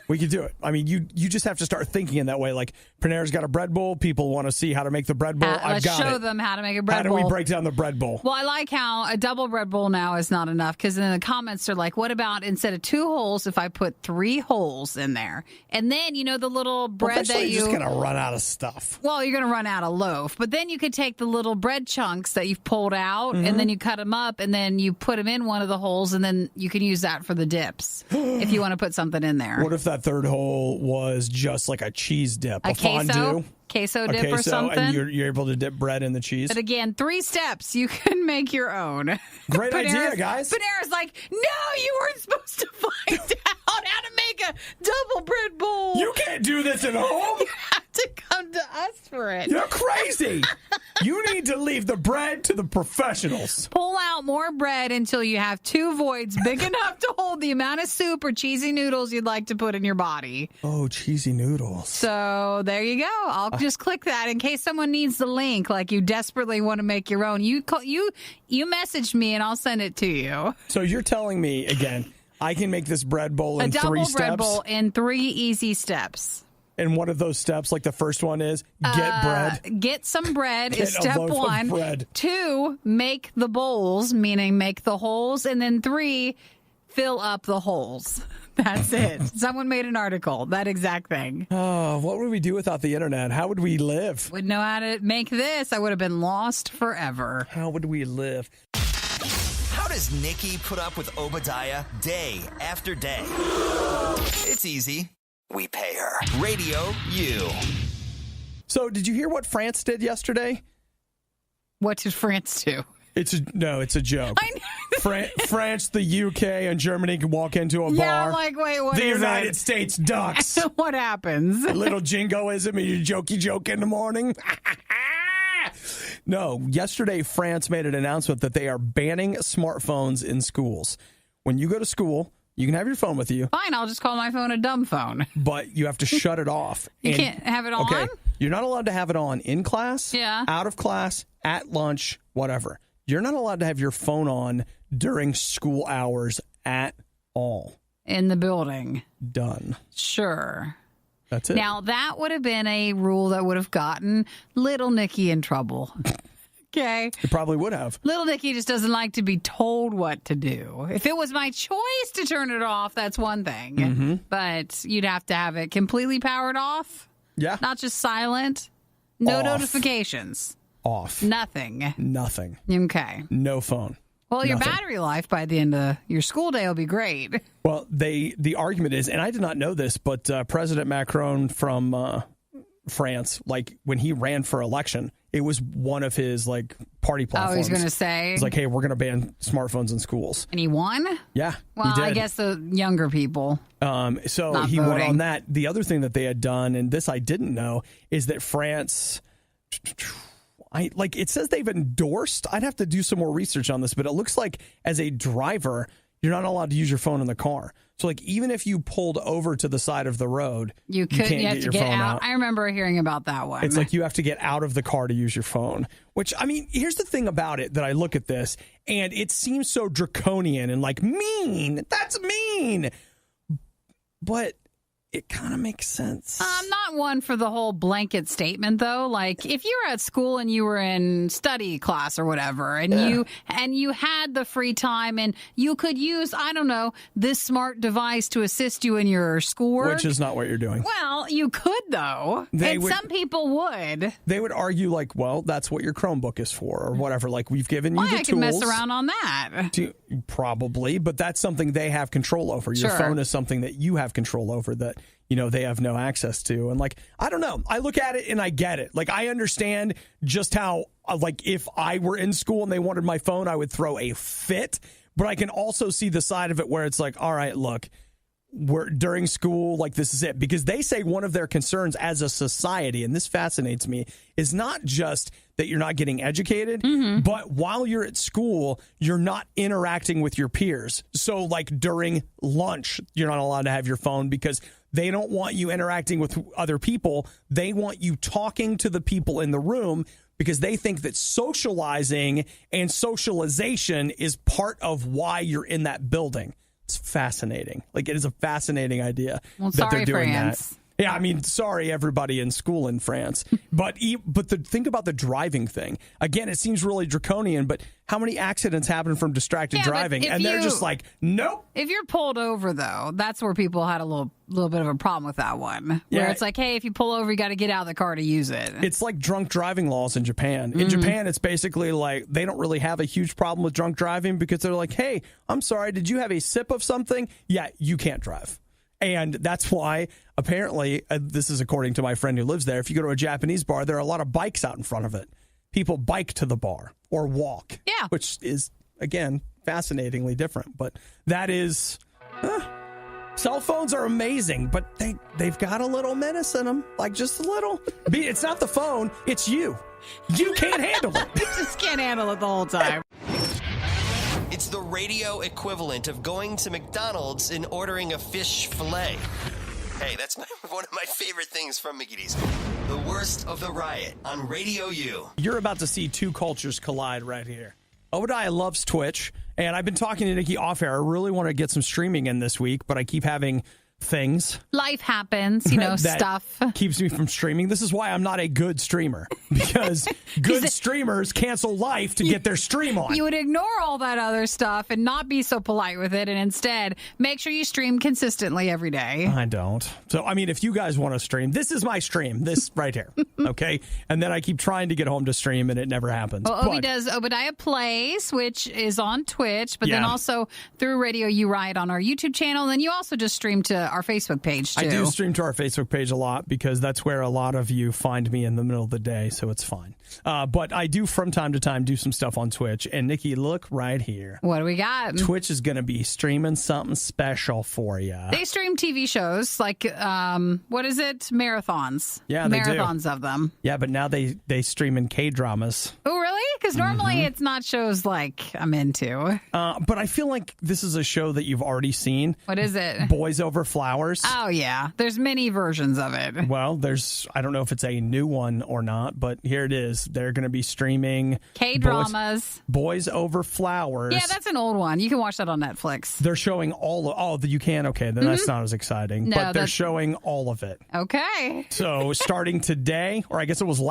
Speaker 1: We could do it. I mean, you just have to start thinking in that way. Like, Panera's got a bread bowl. People want to see how to make the bread bowl. I've got it.
Speaker 2: Let's show them how to make a bread bowl.
Speaker 1: How do we break down the bread bowl?
Speaker 2: Well, I like how a double bread bowl now is not enough, because in the comments they're like, what about instead of 2 holes, if I put 3 holes in there? And then, you know, the little bread that
Speaker 1: you're just going to run out of stuff.
Speaker 2: Well, you're going to run out of loaf. But then you could take the little bread chunks that you've pulled out, and then you cut them up, and then you put them in one of the holes, and then you can use that for the dips if you want to put something in there.
Speaker 1: What if that third hole was just like a cheese dip, a fondue?
Speaker 2: Queso dip or something.
Speaker 1: And you're able to dip bread in the cheese.
Speaker 2: But again, 3 steps. You can make your own.
Speaker 1: Great idea, guys.
Speaker 2: Panera's like, no, you weren't supposed to find out how to make a double bread bowl.
Speaker 1: You can't do this at home.
Speaker 2: You have to come to us for it.
Speaker 1: You're crazy. You need to leave the bread to the professionals.
Speaker 2: Pull out more bread until you have 2 voids big enough to hold the amount of soup or cheesy noodles you'd like to put in your body.
Speaker 1: Oh, cheesy noodles.
Speaker 2: So there you go. I'll just click that in case someone needs the link, like you desperately want to make your own. You message me and I'll send it to you.
Speaker 1: So you're telling me, again, I can make this bread bowl in 3 steps?
Speaker 2: A double bread bowl in 3 easy steps.
Speaker 1: And one of those steps, like the first one is get bread.
Speaker 2: Get some bread is
Speaker 1: Get
Speaker 2: step
Speaker 1: a loaf
Speaker 2: 1.
Speaker 1: of bread.
Speaker 2: 2, make the bowls, meaning make the holes. And then 3, fill up the holes. That's it. Someone made an article, that exact thing.
Speaker 1: Oh, what would we do without the internet? How would we live?
Speaker 2: Wouldn't know how to make this. I would have been lost forever.
Speaker 1: How would we live?
Speaker 3: How does Nikki put up with Obadiah day after day? It's easy. We pay her. Radio U.
Speaker 1: So did you hear what France did yesterday?
Speaker 2: What did France do?
Speaker 1: It's a joke.
Speaker 2: I know.
Speaker 1: France, the UK, and Germany can walk into a bar.
Speaker 2: Yeah, I'm like, wait, what
Speaker 1: the
Speaker 2: is
Speaker 1: United
Speaker 2: it?
Speaker 1: States ducks.
Speaker 2: What happens?
Speaker 1: A little jingoism and you jokey joke in the morning. No, yesterday France made an announcement that they are banning smartphones in schools. When you go to school, you can have your phone with you.
Speaker 2: Fine, I'll just call my phone a dumb phone.
Speaker 1: But you have to shut it off.
Speaker 2: You can't have it on?
Speaker 1: Okay, you're not allowed to have it on in class, out of class, at lunch, whatever. You're not allowed to have your phone on during school hours at all.
Speaker 2: In the building.
Speaker 1: Done.
Speaker 2: Sure.
Speaker 1: That's it.
Speaker 2: Now, that would have been a rule that would have gotten little Nikki in trouble. Okay?
Speaker 1: It probably would have.
Speaker 2: Little Nikki just doesn't like to be told what to do. If it was my choice to turn it off, that's one thing.
Speaker 1: Mm-hmm.
Speaker 2: But you'd have to have it completely powered off.
Speaker 1: Yeah.
Speaker 2: Not just silent. No
Speaker 1: Off.
Speaker 2: Notifications.
Speaker 1: Off.
Speaker 2: Nothing.
Speaker 1: Nothing.
Speaker 2: Okay.
Speaker 1: No phone.
Speaker 2: Well, your
Speaker 1: Nothing.
Speaker 2: battery life by the end of your school day will be great.
Speaker 1: Well, the argument is, and I did not know this, but President Macron from France, like when he ran for election, it was one of his like party platforms.
Speaker 2: Oh, he's going to say.
Speaker 1: He's like, hey, we're going to ban smartphones in schools.
Speaker 2: And he won?
Speaker 1: Yeah.
Speaker 2: Well,
Speaker 1: he did.
Speaker 2: I guess the younger people.
Speaker 1: So he won on that. The other thing that they had done, and this I didn't know, is that France it says they've endorsed. I'd have to do some more research on this, but it looks like as a driver, you're not allowed to use your phone in the car. So, like, even if you pulled over to the side of the road, you have to get out.
Speaker 2: I remember hearing about that one.
Speaker 1: It's like you have to get out of the car to use your phone, which, I mean, here's the thing about it that I look at this, and it seems so draconian and, like, mean. That's mean. But it kind of makes sense.
Speaker 2: I'm not one for the whole blanket statement, though. Like, if you were at school and you were in study class or whatever, and you had the free time and you could use, I don't know, this smart device to assist you in your schoolwork.
Speaker 1: Which is not what you're doing.
Speaker 2: Well, you could, though. Some people would.
Speaker 1: They would argue, like, well, that's what your Chromebook is for or whatever. Like, we've given you the tools.
Speaker 2: I can mess around on that.
Speaker 1: Probably, but that's something they have control over. Your phone is something that you have control over that, they have no access to. And, like, I don't know. I look at it and I get it. Like, I understand just how, like, if I were in school and they wanted my phone, I would throw a fit. But I can also see the side of it where it's like, all right, look, we're during school, like, this is it. Because they say one of their concerns as a society, and this fascinates me, is not just that you're not getting educated, but while you're at school, you're not interacting with your peers. So, like, during lunch, you're not allowed to have your phone because they don't want you interacting with other people. They want you talking to the people in the room because they think that socializing and socialization is part of why you're in that building. It's fascinating. Like, it is a fascinating idea that they're doing
Speaker 2: France.
Speaker 1: that. Yeah, I mean, sorry, everybody in school in France. But think about the driving thing. Again, it seems really draconian, but how many accidents happen from distracted driving? And they're just like, nope.
Speaker 2: If you're pulled over, though, that's where people had a little bit of a problem with that one. Where it's like, hey, if you pull over, you got to get out of the car to use it.
Speaker 1: It's like drunk driving laws in Japan. In Japan, it's basically like they don't really have a huge problem with drunk driving because they're like, hey, I'm sorry, did you have a sip of something? Yeah, you can't drive. And that's why, apparently, this is according to my friend who lives there, if you go to a Japanese bar, there are a lot of bikes out in front of it. People bike to the bar or walk, which is, again, fascinatingly different. But that is, cell phones are amazing, but they've got a little menace in them, like just a little. It's not the phone, it's you. You can't handle it.
Speaker 2: You just can't handle it the whole time.
Speaker 5: It's the radio equivalent of going to McDonald's and ordering a fish fillet. Hey, that's one of my favorite things from Mickey D's. The worst of the riot on RadioU.
Speaker 1: You're about to see two cultures collide right here. Obadiah loves Twitch, and I've been talking to Nikki off air. I really want to get some streaming in this week, but I keep having things.
Speaker 2: Life happens, that stuff.
Speaker 1: Keeps me from streaming. This is why I'm not a good streamer, because good streamers cancel life to get their stream on.
Speaker 2: You would ignore all that other stuff and not be so polite with it, and instead make sure you stream consistently every day.
Speaker 1: I don't. So, I mean, if you guys want to stream, this is my stream, this right here, okay? And then I keep trying to get home to stream, and it never happens.
Speaker 2: Well, Obi does Obadiah Plays, which is on Twitch, but then also through RadioU Riot on our YouTube channel. And then you also just stream to our Facebook page, too.
Speaker 1: I do stream to our Facebook page a lot because that's where a lot of you find me in the middle of the day, so it's fine. But I do, from time to time, do some stuff on Twitch. And, Nikki, look right here.
Speaker 2: What do we got?
Speaker 1: Twitch is going to be streaming something special for you.
Speaker 2: They stream TV shows like, what is it? Marathons.
Speaker 1: Yeah, they do.
Speaker 2: Marathons of them.
Speaker 1: Yeah, but now they stream in K-dramas.
Speaker 2: Oh, really? Because normally it's not shows like I'm into.
Speaker 1: But I feel like this is a show that you've already seen.
Speaker 2: What is it?
Speaker 1: Boys Over Flowers.
Speaker 2: Oh, yeah. There's many versions of it.
Speaker 1: Well, I don't know if it's a new one or not, but here it is. They're going to be streaming
Speaker 2: K-dramas.
Speaker 1: Boys Over Flowers.
Speaker 2: Yeah, that's an old one. You can watch that on Netflix.
Speaker 1: They're showing you can? Okay, then that's not as exciting.
Speaker 2: No,
Speaker 1: but they're showing all of it.
Speaker 2: Okay.
Speaker 1: So starting today, or I guess it was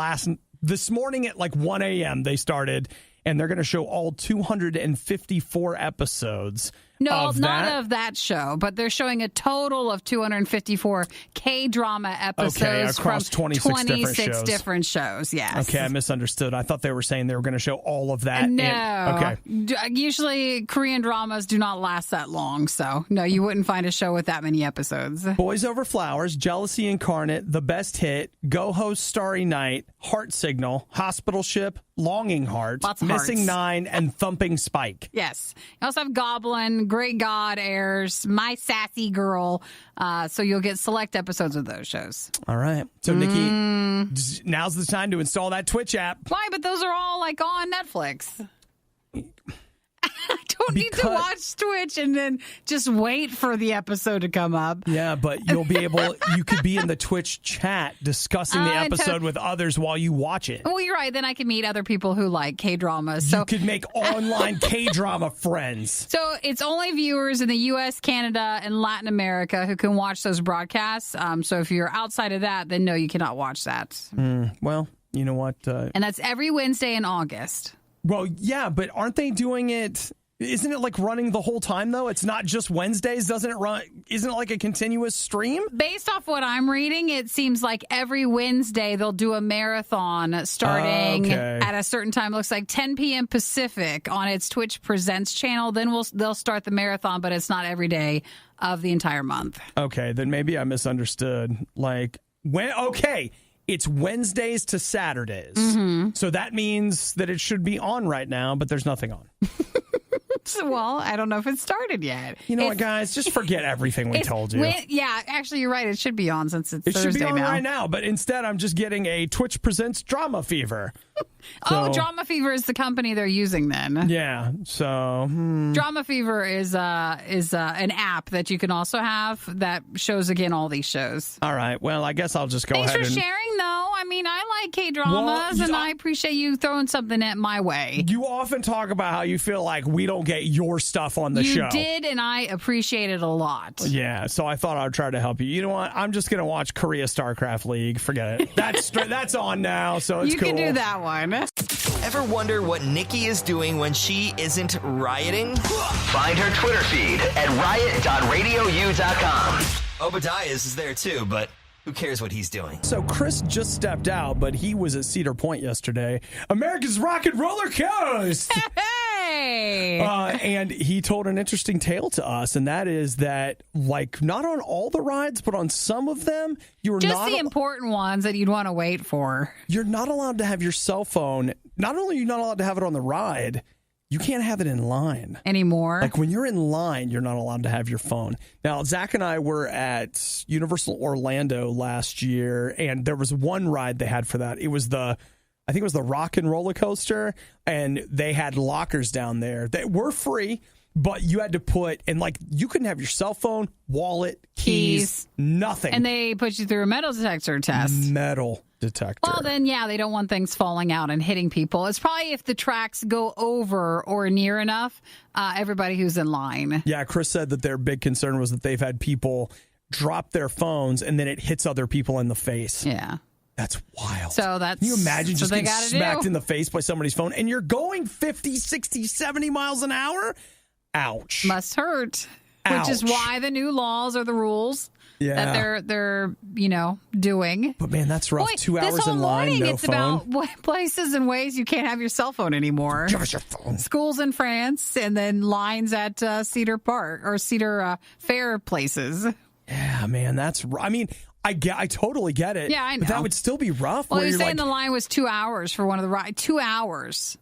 Speaker 1: this morning at like 1 a.m. they started, and they're going to show all 254 episodes.
Speaker 2: No, not of that show, but they're showing a total of 254 K-drama episodes
Speaker 1: across
Speaker 2: from
Speaker 1: 26
Speaker 2: different shows. Yes.
Speaker 1: Okay, I misunderstood. I thought they were saying they were going to show all of that.
Speaker 2: No.
Speaker 1: Okay.
Speaker 2: Usually Korean dramas do not last that long, so no, you wouldn't find a show with that many episodes.
Speaker 1: Boys Over Flowers, Jealousy Incarnate, The Best Hit, Go Host Starry Night, Heart Signal, Hospital Ship, Longing Heart, Missing
Speaker 2: hearts.
Speaker 1: 9, and Thumping Spike.
Speaker 2: Yes. You also have Goblin, Great God airs, My Sassy Girl. So you'll get select episodes of those shows.
Speaker 1: All right. So, Nikki, Now's the time to install that Twitch app.
Speaker 2: Why? But those are all like on Netflix. I don't need to watch Twitch and then just wait for the episode to come up.
Speaker 1: Yeah, but you could be in the Twitch chat discussing the episode with others while you watch it.
Speaker 2: Well, you're right. Then I can meet other people who like K-dramas. So
Speaker 1: you could make online K-drama friends.
Speaker 2: So it's only viewers in the U.S., Canada, and Latin America who can watch those broadcasts. So if you're outside of that, then no, you cannot watch that.
Speaker 1: Well, you know what?
Speaker 2: And that's every Wednesday in August.
Speaker 1: Well, yeah, but aren't they doing it? Isn't it like running the whole time, though? It's not just Wednesdays. Doesn't it run? Isn't it like a continuous stream?
Speaker 2: Based off what I'm reading, it seems like every Wednesday they'll do a marathon starting at a certain time. It looks like 10 p.m. Pacific on its Twitch Presents channel. Then they'll start the marathon, but it's not every day of the entire month. Okay, then maybe I misunderstood. It's Wednesdays to Saturdays. So that means that it should be on right now, but there's nothing on. Well, I don't know if it started yet.
Speaker 1: You know what, guys? Just forget everything we told you.
Speaker 2: Yeah, actually, you're right. It should be on since it's Thursday now. It should be on right now,
Speaker 1: but instead I'm just getting a Twitch Presents Drama Fever.
Speaker 2: Drama Fever is the company they're using then.
Speaker 1: Yeah, so...
Speaker 2: Drama Fever is an app that you can also have that shows, again, all these shows.
Speaker 1: All right, well, I guess I'll just go
Speaker 2: Thanks
Speaker 1: ahead
Speaker 2: for sharing, though. I mean, I like K-dramas, and I appreciate you throwing something at my way.
Speaker 1: You often talk about how you feel like we don't get your stuff on the show.
Speaker 2: You did, and I appreciate it a lot.
Speaker 1: Yeah, so I thought I'd try to help you. You know what? I'm just going to watch Korea StarCraft League. Forget it. That's on now, so it's cool.
Speaker 2: You can do that one.
Speaker 3: Ever wonder what Nikki is doing when she isn't rioting? Find her Twitter feed at riot.radiou.com. Obadiah's is there too, but who cares what he's doing?
Speaker 1: So Chris just stepped out, but he was at Cedar Point yesterday. America's Rock and Roller Coast!
Speaker 2: Hey!
Speaker 1: And he told an interesting tale to us, and that is that, like, not on all the rides, but on some of them,
Speaker 2: just the important ones that you'd want to wait for.
Speaker 1: You're not allowed to have your cell phone. Not only are you not allowed to have it on the ride, you can't have it in line.
Speaker 2: Anymore?
Speaker 1: Like, when you're in line, you're not allowed to have your phone. Now, Zach and I were at Universal Orlando last year, and there was one ride they had for that. It was I think it was the Rock and Roller Coaster, and they had lockers down there that were free, but you had to put, and like, you couldn't have your cell phone, wallet, keys, nothing.
Speaker 2: And they put you through a metal detector test.
Speaker 1: Metal detector.
Speaker 2: Well, then, yeah, they don't want things falling out and hitting people. It's probably if the tracks go over or near enough, everybody who's in line.
Speaker 1: Yeah, Chris said that their big concern was that they've had people drop their phones and then it hits other people in the face.
Speaker 2: Yeah.
Speaker 1: That's wild.
Speaker 2: So
Speaker 1: Can you imagine just getting smacked in the face by somebody's phone and you're going 50, 60, 70 miles an hour? Ouch.
Speaker 2: Must hurt.
Speaker 1: Ouch.
Speaker 2: Which is why the new laws or the rules that they're doing.
Speaker 1: But man, that's rough. 2 hours in line, no
Speaker 2: it's
Speaker 1: phone.
Speaker 2: About places and ways you can't have your cell phone anymore.
Speaker 1: Give us your phone.
Speaker 2: Schools in France, and then lines at Cedar Park or Cedar Fair places.
Speaker 1: Yeah, man, I totally get it.
Speaker 2: Yeah, I know.
Speaker 1: But that would still be rough.
Speaker 2: Well, you're saying the line was 2 hours for one of the rides. 2 hours.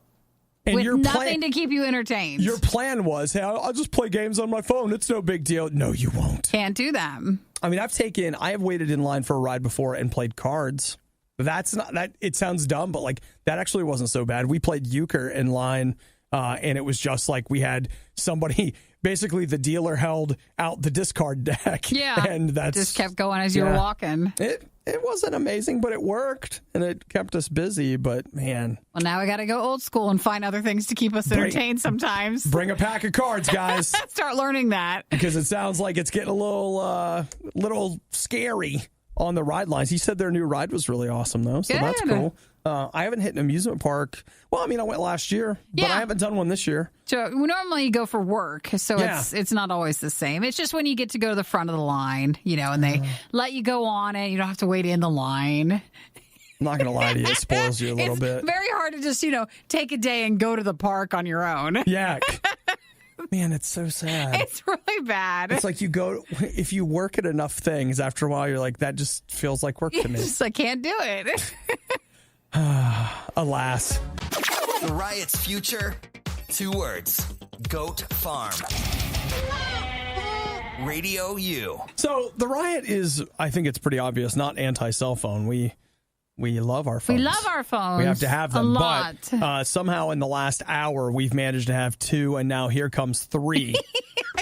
Speaker 2: And with nothing to keep you entertained.
Speaker 1: Your plan was, hey, I'll just play games on my phone. It's no big deal. No, you won't.
Speaker 2: Can't do that.
Speaker 1: I mean, I have waited in line for a ride before and played cards. That's not that. It sounds dumb, but like that actually wasn't so bad. We played euchre in line, and it was just like we had somebody. Basically, the dealer held out the discard deck.
Speaker 2: Yeah,
Speaker 1: and that
Speaker 2: just kept going as you were walking.
Speaker 1: It wasn't amazing, but it worked, and it kept us busy. But man,
Speaker 2: well, now we got to go old school and find other things to keep us entertained. Sometimes
Speaker 1: bring a pack of cards, guys.
Speaker 2: Start learning that
Speaker 1: because it sounds like it's getting a little scary on the ride lines. He said their new ride was really awesome, though, so that's cool. I haven't hit an amusement park. Well, I mean, I went last year, but I haven't done one this year.
Speaker 2: So we normally go for work, so it's not always the same. It's just when you get to go to the front of the line, and they let you go on it. You don't have to wait in the line.
Speaker 1: I'm not going to lie to you. It spoils you a little bit.
Speaker 2: It's very hard to just, take a day and go to the park on your own.
Speaker 1: Yeah. Man, it's so sad.
Speaker 2: It's really bad.
Speaker 1: It's like if you work at enough things, after a while, you're like, that just feels like work to me.
Speaker 2: I can't do it.
Speaker 1: Alas.
Speaker 3: The Riot's future, 2 words. Goat Farm. RadioU.
Speaker 1: So the Riot is, I think it's pretty obvious, not anti-cellphone. We We love our phones.
Speaker 2: We love our phones.
Speaker 1: We have to have them.
Speaker 2: A lot.
Speaker 1: But somehow in the last hour, we've managed to have 2, and now here comes 3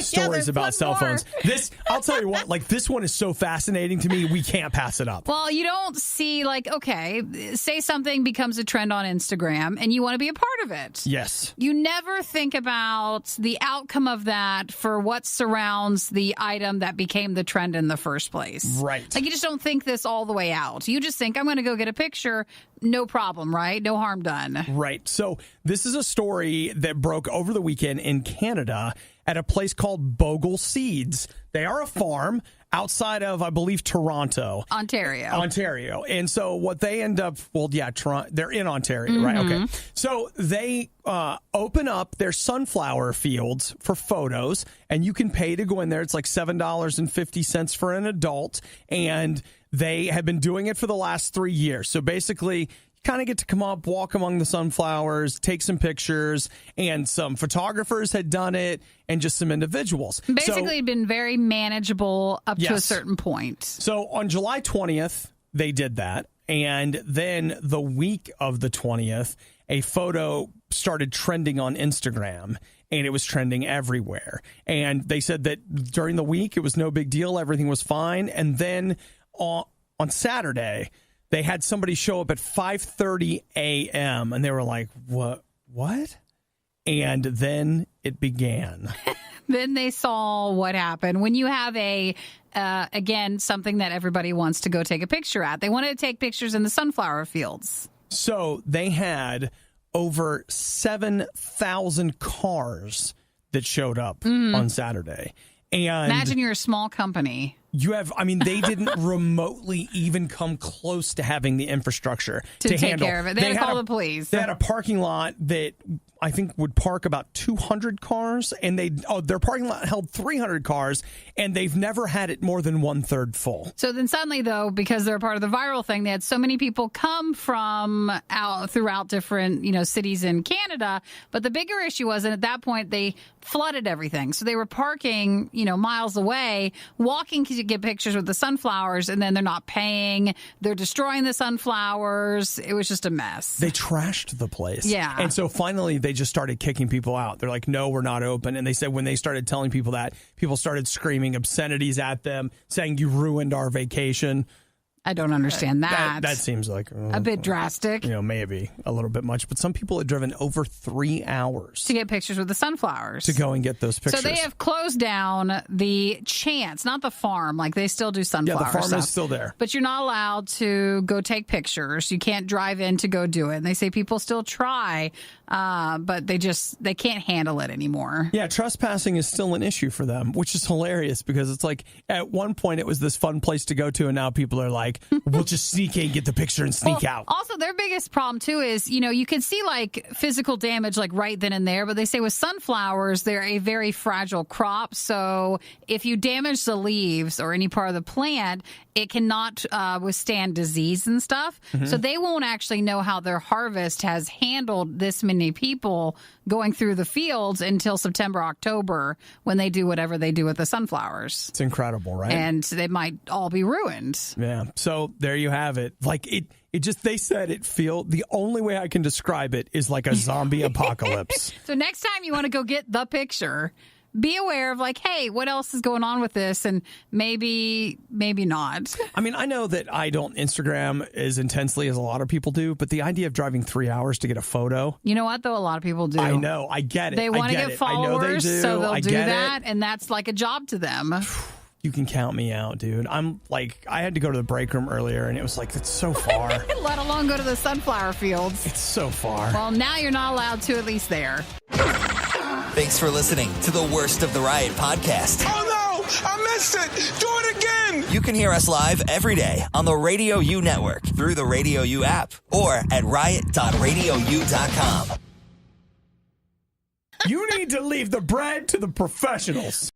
Speaker 1: stories about cell phones. This, I'll tell you what, like, this one is so fascinating to me, we can't pass it up.
Speaker 2: Well, you don't see, like, okay, say something becomes a trend on Instagram, and you want to be a part of it.
Speaker 1: Yes.
Speaker 2: You never think about the outcome of that for what surrounds the item that became the trend in the first place.
Speaker 1: Right.
Speaker 2: Like, you just don't think this all the way out. You just think, I'm going to go get a picture, no problem, right? No harm done.
Speaker 1: Right. So this is a story that broke over the weekend in Canada at a place called Bogle Seeds. They are a farm outside of, I believe, Toronto. Ontario. And so what they end up, Toronto, they're in Ontario, right? Okay. So they open up their sunflower fields for photos, and you can pay to go in there. It's like $7.50 for an adult, and they have been doing it for the last 3 years. So basically, you kind of get to come up, walk among the sunflowers, take some pictures, and some photographers had done it, and just some individuals.
Speaker 2: Basically, it'd been very manageable up to a certain point.
Speaker 1: So on July 20th, they did that. And then the week of the 20th, a photo started trending on Instagram, and it was trending everywhere. And they said that during the week, it was no big deal. Everything was fine. And then on Saturday, they had somebody show up at 5:30 a.m. and they were like, what? And then it began.
Speaker 2: Then they saw what happened. When you have again, something that everybody wants to go take a picture at. They wanted to take pictures in the sunflower fields.
Speaker 1: So they had over 7,000 cars that showed up on Saturday. And
Speaker 2: imagine you're a small company.
Speaker 1: They didn't remotely even come close to having the infrastructure to
Speaker 2: take
Speaker 1: handle.
Speaker 2: care of it. They had to call the police.
Speaker 1: They had a parking lot that I think would park about 200 cars, and their parking lot held 300 cars, and they've never had it more than 1/3 full.
Speaker 2: So then suddenly, though, because they're part of the viral thing, they had so many people come from throughout different cities in Canada. But the bigger issue was that at that point they flooded everything. So they were parking miles away, walking to get pictures with the sunflowers, and then they're not paying. They're destroying the sunflowers. It was just a mess.
Speaker 1: They trashed the place.
Speaker 2: Yeah.
Speaker 1: And so finally they just started kicking people out. They're like, no, we're not open. And they said when they started telling people that, people started screaming obscenities at them, saying you ruined our vacation.
Speaker 2: I don't understand that.
Speaker 1: That seems like
Speaker 2: a bit drastic.
Speaker 1: Maybe a little bit much. But some people had driven over 3 hours
Speaker 2: to get pictures with the sunflowers.
Speaker 1: To go and get those pictures.
Speaker 2: So they have closed down the Chance, not the farm. Like they still do sunflower
Speaker 1: stuff. Yeah, the farm is still there.
Speaker 2: But you're not allowed to go take pictures. You can't drive in to go do it. And they say people still try, but they can't handle it anymore.
Speaker 1: Yeah, trespassing is still an issue for them, which is hilarious because it's like at one point it was this fun place to go to, and now people are like, we'll just sneak in, get the picture, and sneak out.
Speaker 2: Also, their biggest problem, too, is, you can see, like, physical damage, like, right then and there. But they say with sunflowers, they're a very fragile crop. So if you damage the leaves or any part of the plant, it cannot withstand disease and stuff. Mm-hmm. So they won't actually know how their harvest has handled this many people going through the fields until September, October, when they do whatever they do with the sunflowers.
Speaker 1: It's incredible, right?
Speaker 2: And they might all be ruined.
Speaker 1: Yeah. So there you have it. Like they said the only way I can describe it is like a zombie apocalypse.
Speaker 2: So next time you want to go get the picture, be aware of like, hey, what else is going on with this? And maybe not. I
Speaker 1: mean, I know that I don't Instagram as intensely as a lot of people do, but the idea of driving 3 hours to get a photo.
Speaker 2: You know what, though? A lot of people do.
Speaker 1: I know. I get it.
Speaker 2: They want to get followers,
Speaker 1: I know they do.
Speaker 2: So they'll do that. And that's like a job to them.
Speaker 1: You can count me out, dude. I'm like, I had to go to the break room earlier, and it was like, it's so far.
Speaker 2: Let alone go to the sunflower fields.
Speaker 1: It's so far.
Speaker 2: Well, now you're not allowed to, at least there.
Speaker 3: Thanks for listening to the Worst of the Riot podcast.
Speaker 6: Oh, no! I missed it! Do it again!
Speaker 3: You can hear us live every day on the RadioU network through the RadioU app or at riot.radiou.com.
Speaker 1: You need to leave the bread to the professionals.